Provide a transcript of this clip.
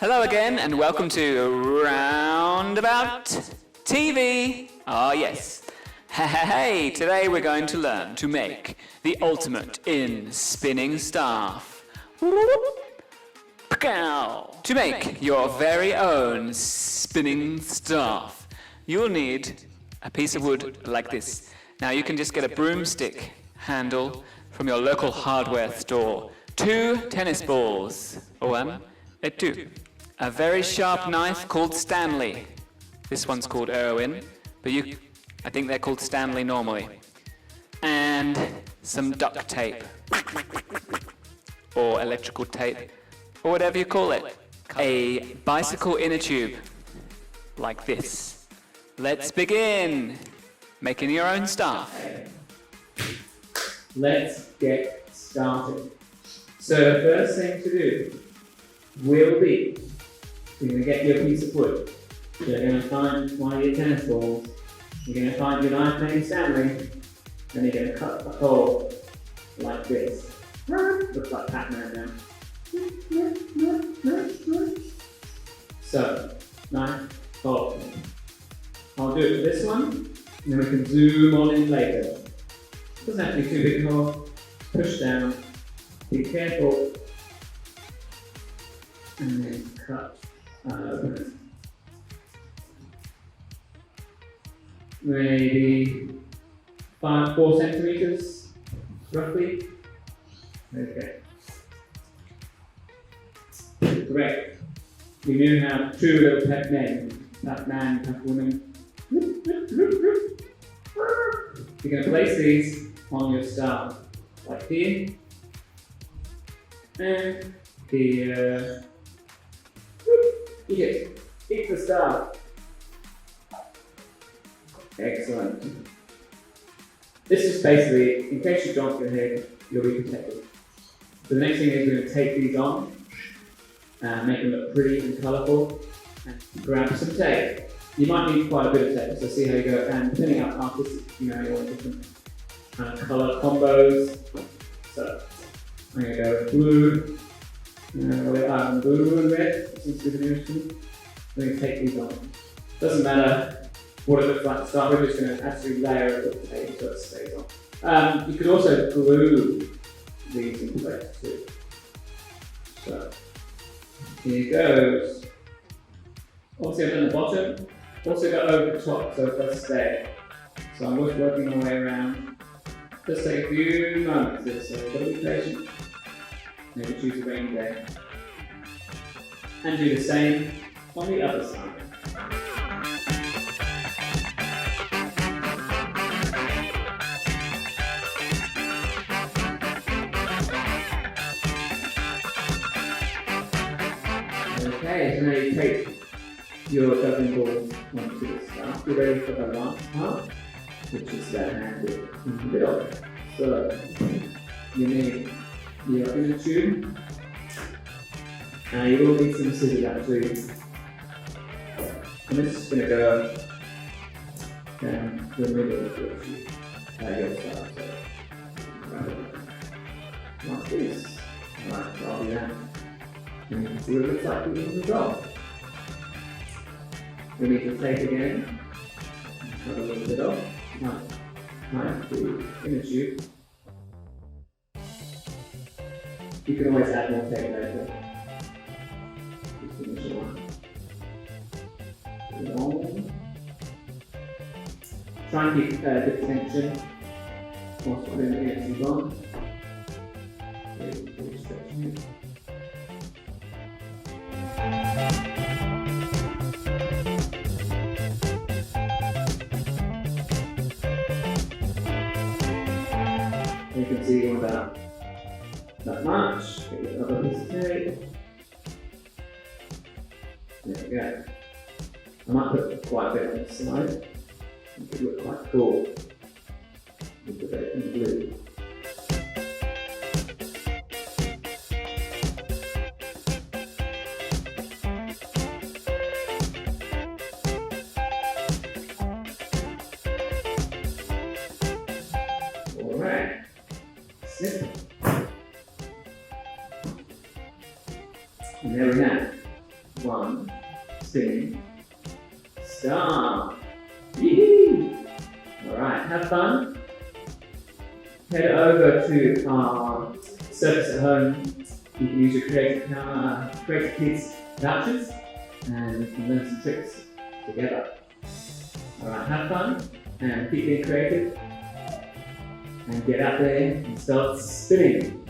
Hello again and welcome to Roundabout TV. Oh yes. Hey, today we're going to learn to make the ultimate in spinning staff. To make your very own spinning staff, you'll need a piece of wood like this. Now you can just get a broomstick handle from your local hardware store, 2 tennis balls, or 1, 2. A very sharp knife called Stanley. This one's called Erwin, but I think they're called Stanley normally. And some duct tape, or electrical tape, or whatever you call it. A bicycle inner tube, like this. Let's begin making your own staff. Let's get started. So the first thing to do will be, you're going to get your piece of wood. You're going to find one of your tennis balls. You're going to find your knife named Stanley. And you're going to cut a hole like this. Looks like Pacman now. So, knife, hole. I'll do it for this one, and then we can zoom on in later. Doesn't have to be too big a hole. Push down. Be careful. And then cut. Maybe 4 centimeters, roughly. Okay. Great. We now have 2 little pacman, pacwoman. You're going to place these on your staff, like here, and here. Eat the staff. Excellent. This is basically, in case you drop your head, you'll be protected. So the next thing is we're going to take these on, make them look pretty and colourful, and grab some tape. You might need quite a bit of tape, so see how you go. And depending on artists, you want different kind of colour combos. So I'm going to go with blue. Blue and red, seems to be the nearest one. We're going to take these on. Doesn't matter what it looks like to start, we're just going to actually layer it with tape so it stays on. You could also glue these in place too. So, here goes. Obviously I've done the bottom, also got over the top so it does stay. So I'm just working my way around. Just take a few moments, so got to be patient. Maybe choose a rainy day. And do the same on the other side. Okay, so now you take your juggling ball onto the staff. You're ready for the last part, which is that handle in the middle. So you need your inner tube. Now you will need some scissors actually. And this is going to go down the middle of your tube. Your staff. So like this. Alright, so I'll do that. And you can see what it looks like in the top. We need to take again. Cut a little bit off. Knife to inner tube. You can always add more tape later. Just finish it one. Put it on. Try and keep good tension whilst putting the inner tube on. Really stretching it. You can see about that much. Get another piece of tape. There we go. I might put quite a bit on the side. It could look quite cool with the red and blue. Alright. Snip. And there we have it. 1, spinning, start. Yee-hee. Alright, have fun. Head over to our Circus at Home. You can use your Creative Kids vouchers and you can learn some tricks together. Alright, have fun and keep being creative and get out there and start spinning.